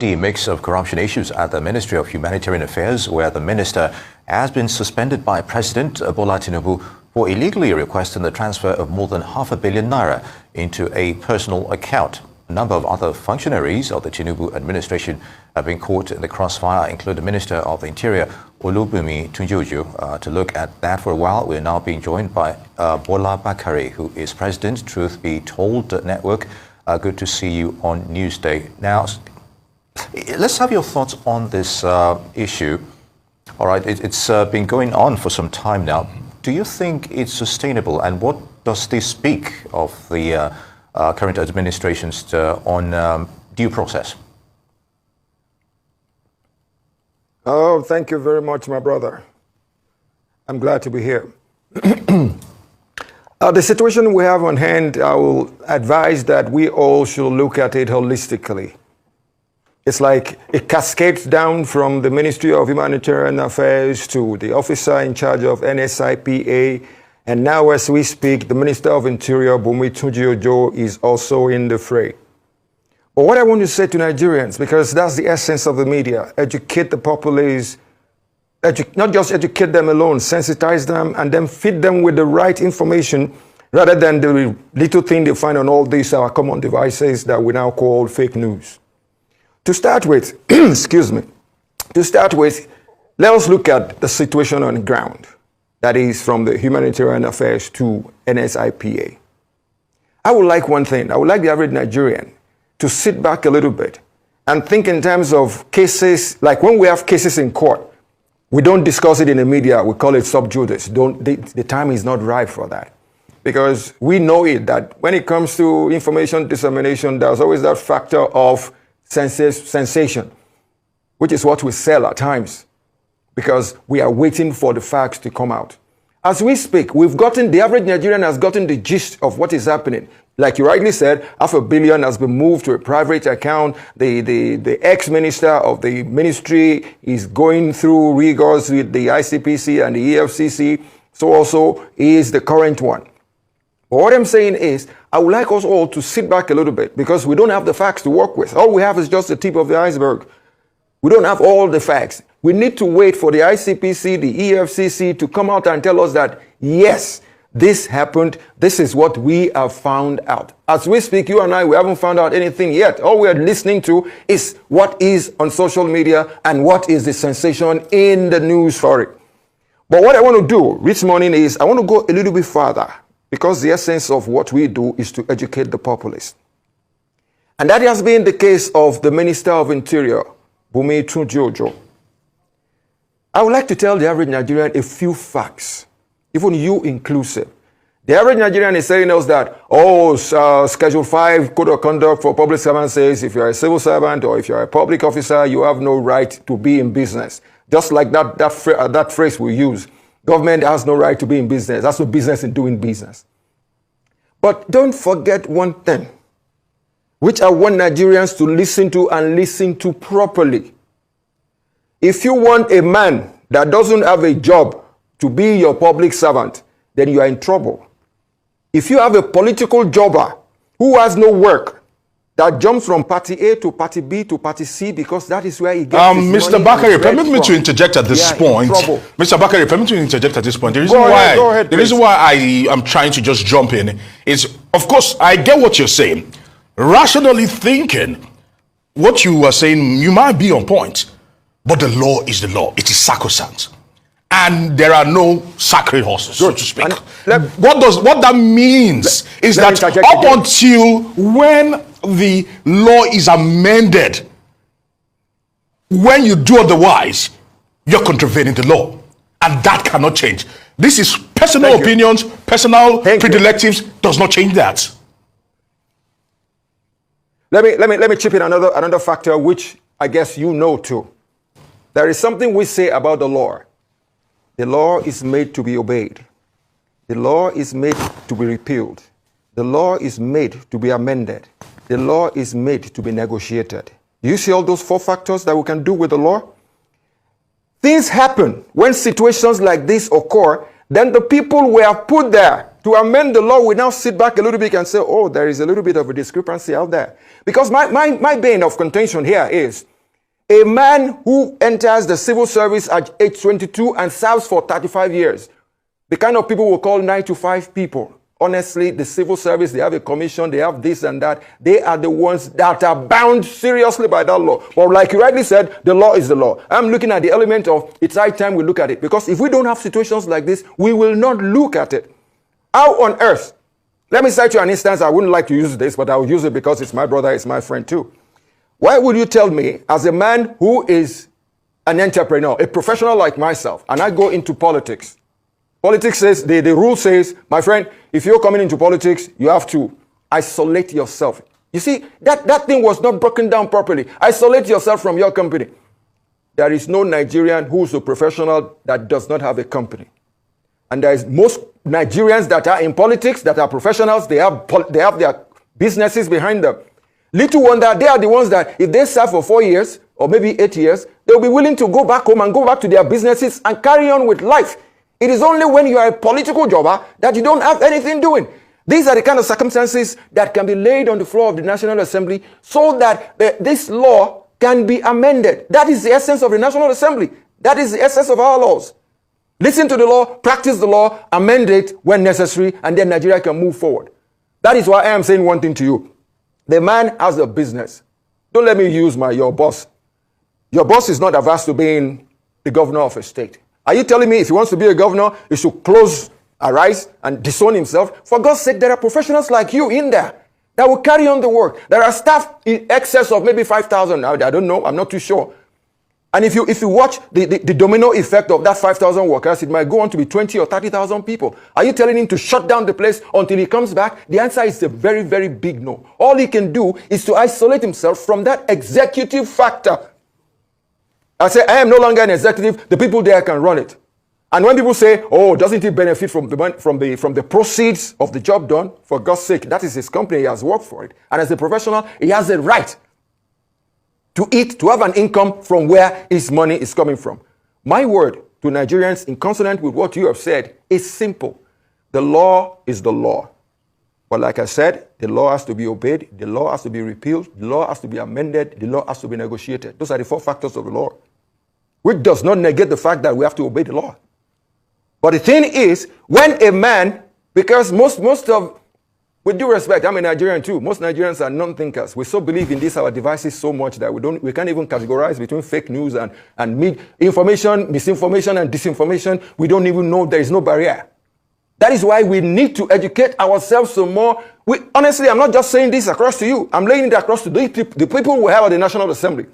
The mix of corruption issues at the Ministry of Humanitarian Affairs, where the minister has been suspended by President Bola TINUBU for illegally requesting the transfer of more than £500 million into a personal account. A number of other functionaries of the TINUBU administration have been caught in the crossfire, including the Minister of the Interior, Olubunmi Tunjojo. To look at that for a while, we're now being joined by Bola Bakare, who is President, Truth Be Told Network. Good to see you on Newsday. Now, let's have your thoughts on this issue. All right, it's been going on for some time now. Do you think it's sustainable, and what does this speak of the current administration's on due process? Oh, thank you very much, my brother. I'm glad to be here. The situation we have on hand, I will advise that we all should look at it holistically. It's like it cascades down from the Ministry of Humanitarian Affairs to the officer in charge of NSIPA. And now as we speak, the Minister of Interior, Olubunmi Tunjojo, is also in the fray. But what I want to say to Nigerians, because that's the essence of the media, educate the populace, not just educate them alone, sensitize them, and then feed them with the right information rather than the little thing they find on all these our common devices that we now call fake news. To start with, excuse me, let us look at the situation on the ground. That is from the Humanitarian Affairs to NSIPA. I would like one thing. I would like the average Nigerian to sit back a little bit and think in terms of cases, like when we have cases in court, we don't discuss it in the media, we call it sub judice. The time is not ripe for that. Because we know it, that when it comes to information dissemination, there's always that factor of sensation, which is what we sell at times, because we are waiting for the facts to come out. As we speak, the average Nigerian has gotten the gist of what is happening. Like you rightly said, £500 million has been moved to a private account. The ex-minister of the ministry is going through rigors with the ICPC and the EFCC. So also is the current one. But what I'm saying is, I would like us all to sit back a little bit, because we don't have the facts to work with. All we have is just the tip of the iceberg. We don't have all the facts. We need to wait for the ICPC, the EFCC to come out and tell us that, yes, this happened. This is what we have found out. As we speak, you and I, we haven't found out anything yet. All we are listening to is what is on social media and what is the sensation in the news for it. But what I want to do this morning is I want to go a little bit further, because the essence of what we do is to educate the populace. And that has been the case of the Minister of Interior, Olubunmi Tunjojo. I would like to tell the average Nigerian a few facts, even you inclusive. The average Nigerian is telling us that, Schedule 5 Code of Conduct for Public Servants says if you're a civil servant or if you're a public officer, you have no right to be in business. Just like that phrase we use. Government has no right to be in business. That's no business in doing business. But don't forget one thing, which I want Nigerians to listen to and listen to properly. If you want a man that doesn't have a job to be your public servant, then you are in trouble. If you have a political jobber who has no work, that jumps from party A to party B to party C, because that is where he gets his Mr. money. Bakare, permit me to interject at this point. Mr. Bakare, permit me to interject at this point. The reason why I am trying to just jump in is, of course, I get what you're saying. Rationally thinking, what you are saying, you might be on point, but the law is the law. It is sacrosanct. And there are no sacred horses, so to speak. What that means is that up until when the law is amended, when you do otherwise, you're contravening the law. And that cannot change. This is personal opinions, personal predilectives, does not change that. Let me chip in another factor, which I guess you know too. There is something we say about the law. The law is made to be obeyed. The law is made to be repealed. The law is made to be amended. The law is made to be negotiated. Do you see all those four factors that we can do with the law? Things happen when situations like this occur, then the people we have put there to amend the law will now sit back a little bit and say, oh, there is a little bit of a discrepancy out there. Because my bane of contention here is, A man who enters the civil service at age 22 and serves for 35 years, the kind of people we call 9-to-5 people. Honestly, the civil service, they have a commission, they have this and that. They are the ones that are bound seriously by that law. But like you rightly said, the law is the law. I'm looking at the element of it's high time we look at it. Because if we don't have situations like this, we will not look at it. How on earth? Let me cite you an instance. I wouldn't like to use this, but I'll use it because it's my brother, it's my friend too. Why would you tell me, as a man who is an entrepreneur, a professional like myself, and I go into politics, politics says, the rule says, my friend, if you're coming into politics, you have to isolate yourself. You see, that thing was not broken down properly. Isolate yourself from your company. There is no Nigerian who's a professional that does not have a company. And there is most Nigerians that are in politics, that are professionals, they have their businesses behind them. Little wonder, they are the ones that if they serve for 4 years or maybe 8 years, they'll be willing to go back home and go back to their businesses and carry on with life. It is only when you are a political jobber that you don't have anything doing. These are the kind of circumstances that can be laid on the floor of the National Assembly so that this law can be amended. That is the essence of the National Assembly. That is the essence of our laws. Listen to the law, practice the law, amend it when necessary, and then Nigeria can move forward. That is why I am saying one thing to you. The man has a business. Don't let me use your boss. Your boss is not averse to being the governor of a state. Are you telling me if he wants to be a governor, he should close our eyes and disown himself? For God's sake, there are professionals like you in there that will carry on the work. There are staff in excess of maybe 5,000. I don't know. I'm not too sure. And if you watch the domino effect of that 5,000 workers, it might go on to be 20 or 30,000 people. Are you telling him to shut down the place until he comes back? The answer is a very, very big no. All he can do is to isolate himself from that executive factor. I say, I am no longer an executive. The people there can run it. And when people say, oh, doesn't he benefit from the proceeds of the job done? For God's sake, that is his company. He has worked for it. And as a professional, he has a right to eat, to have an income from where his money is coming from. My word to Nigerians, in consonant with what you have said, is simple. The law is the law. But like I said, the law has to be obeyed, the law has to be repealed, the law has to be amended, the law has to be negotiated. Those are the 4 factors of the law, which does not negate the fact that we have to obey the law. But the thing is, when a man, because most of, with due respect, I'm a Nigerian too. Most Nigerians are non-thinkers. We so believe in these our devices so much that we can't even categorize between fake news and information, misinformation and disinformation. We don't even know there is no barrier. That is why we need to educate ourselves some more. Honestly, I'm not just saying this across to you. I'm laying it across to the people who have at the National Assembly.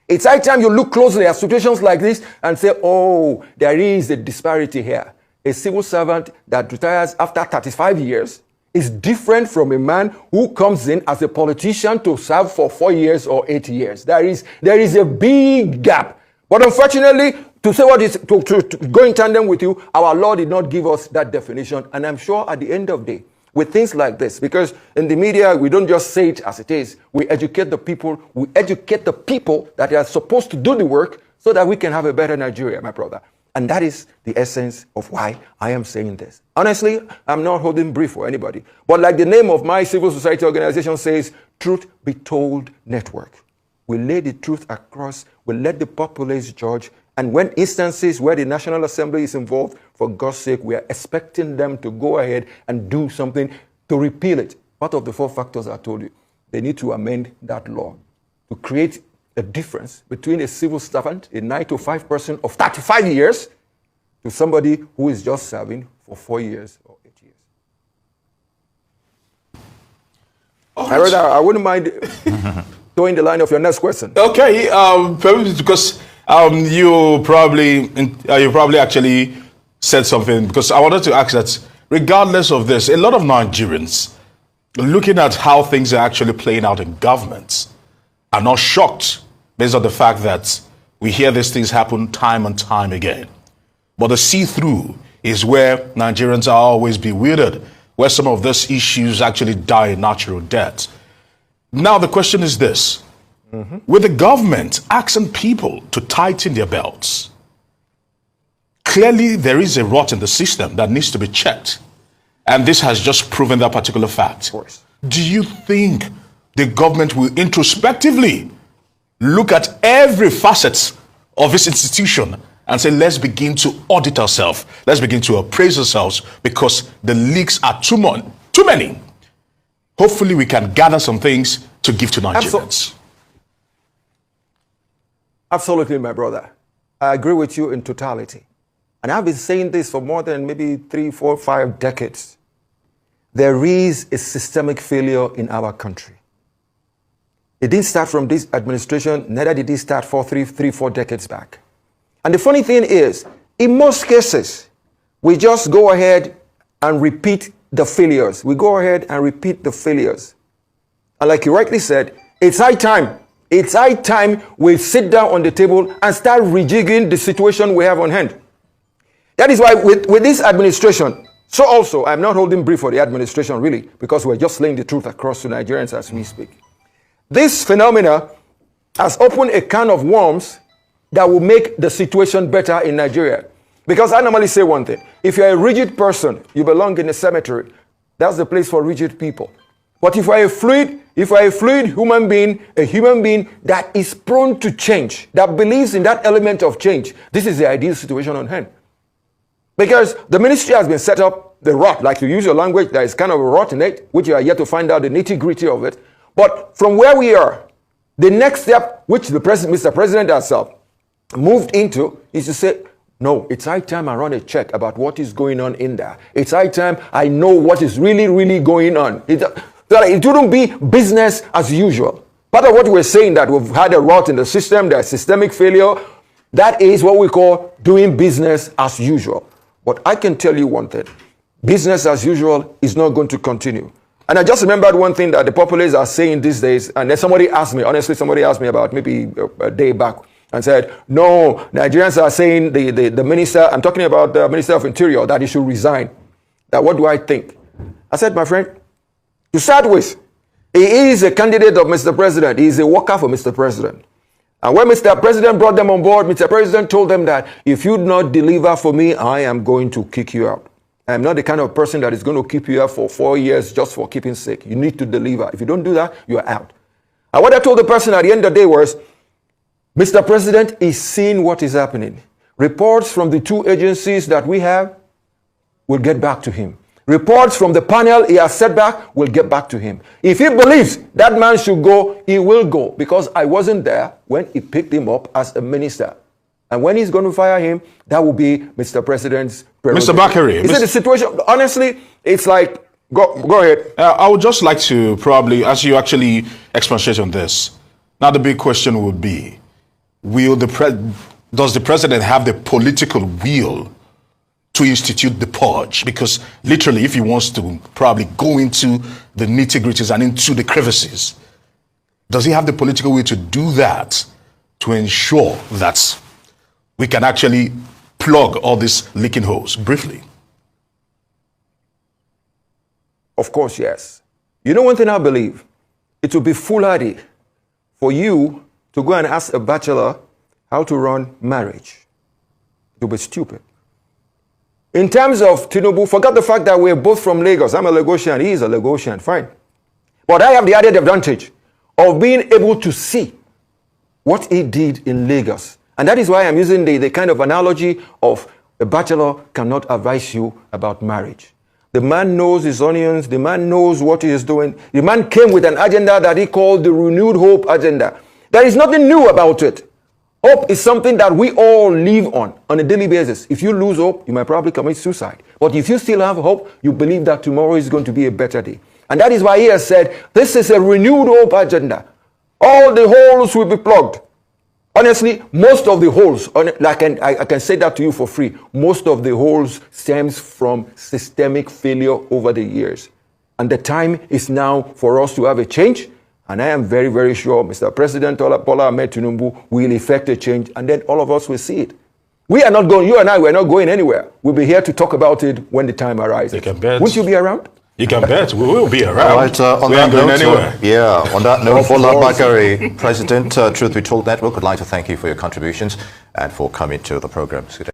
It's high time you look closely at situations like this and say, oh, there is a disparity here. A civil servant that retires after 35 years is different from a man who comes in as a politician to serve for 4 years or 8 years. There is a big gap. But unfortunately, to say what is to go in tandem with you, our Lord did not give us that definition. And I'm sure at the end of the day, with things like this, because in the media, we don't just say it as it is. We educate the people. We educate the people that are supposed to do the work so that we can have a better Nigeria, my brother. And that is the essence of why I am saying this. Honestly, I'm not holding brief for anybody. But like the name of my civil society organization says, Truth Be Told Network. We lay the truth across. We let the populace judge. And when instances where the National Assembly is involved, for God's sake, we are expecting them to go ahead and do something to repeal it. Part of the 4 factors I told you, they need to amend that law to create a difference between a civil servant, a 9-to-5 person of 35 years, to somebody who is just serving for 4 years or 8 years. I wouldn't mind towing the line of your next question. Okay, because you probably actually said something, because I wanted to ask that regardless of this, a lot of Nigerians looking at how things are actually playing out in governments are not shocked based on the fact that we hear these things happen time and time again. But the see-through is where Nigerians are always bewildered, where some of these issues actually die a natural death. Now the question is this. With the government asking people to tighten their belts, clearly there is a rot in the system that needs to be checked. And this has just proven that particular fact. Of course. Do you think the government will introspectively look at every facet of this institution and say, let's begin to audit ourselves. Let's begin to appraise ourselves because the leaks are too many. Hopefully we can gather some things to give to Nigerians. Absolutely, my brother. I agree with you in totality. And I've been saying this for more than maybe 3, 4, 5 decades. There is a systemic failure in our country. It didn't start from this administration, neither did it start 3, 4 decades back. And the funny thing is, in most cases, we just go ahead and repeat the failures. We go ahead and repeat the failures. And like you rightly said, it's high time. It's high time we sit down on the table and start rejigging the situation we have on hand. That is why with this administration, so also, I'm not holding brief for the administration really, because we're just laying the truth across to Nigerians as we speak. This phenomena has opened a can of worms that will make the situation better in Nigeria. Because I normally say one thing, if you're a rigid person, you belong in a cemetery. That's the place for rigid people. But if you're a fluid human being, a human being that is prone to change, that believes in that element of change, this is the ideal situation on hand. Because the ministry has been set up, the rot, like to use your language, there is kind of a rot in it, which you are yet to find out the nitty-gritty of it. But from where we are, the next step, which the Mr. President herself moved into, is to say, no, it's high time I run a check about what is going on in there. It's high time I know what is really, really going on. It wouldn't be business as usual. Part of what we're saying that we've had a rot in the system, there's systemic failure, that is what we call doing business as usual. But I can tell you one thing, business as usual is not going to continue. And I just remembered one thing that the populace are saying these days, and then somebody asked me about maybe a day back, and said, no, Nigerians are saying the minister, I'm talking about the Minister of Interior, that he should resign. That what do I think? I said, my friend, to start with, he is a candidate of Mr. President. He is a worker for Mr. President. And when Mr. President brought them on board, Mr. President told them that if you do not deliver for me, I am going to kick you out. I am not the kind of person that is going to keep you out for 4 years just for keeping sake. You need to deliver. If you don't do that, you are out. And what I told the person at the end of the day was, Mr. President is seeing what is happening. Reports from the 2 agencies that we have will get back to him. Reports from the panel he has set back will get back to him. If he believes that man should go, he will go, because I wasn't there when he picked him up as a minister. And when he's going to fire him, that will be Mr. President's prerogative. Mr. Bakare. Is it the situation? Honestly, it's like, go ahead. I would just like to probably, as you actually expatiate on this, now the big question would be, does the president have the political will to institute the purge? Because literally, if he wants to probably go into the nitty-gritties and into the crevices, does he have the political will to do that, to ensure that we can actually plug all these leaking holes? Briefly. Of course, yes. You know one thing I believe? It would be foolhardy for you to go and ask a bachelor how to run marriage. It would be stupid. In terms of TINUBU, forget the fact that we're both from Lagos. I'm a Lagosian, he is a Lagosian, fine. But I have the added advantage of being able to see what he did in Lagos. And that is why I'm using the kind of analogy of a bachelor cannot advise you about marriage. The man knows his onions, the man knows what he is doing. The man came with an agenda that he called the renewed hope agenda. There is nothing new about it. Hope is something that we all live on a daily basis. If you lose hope, you might probably commit suicide. But if you still have hope, you believe that tomorrow is going to be a better day. And that is why he has said, this is a renewed hope agenda. All the holes will be plugged. Honestly, most of the holes, I can say that to you for free, most of the holes stems from systemic failure over the years. And the time is now for us to have a change. And I am very, very sure Mr. President Bola TINUBU will effect a change, and then all of us will see it. We are not going, you and I, we're not going anywhere. We'll be here to talk about it when the time arises. You can bet. Won't you be around? You can bet. We will be around. All right, on that note, on that note, Bola Bakare, President, Truth Be Told Network, would like to thank you for your contributions and for coming to the program today.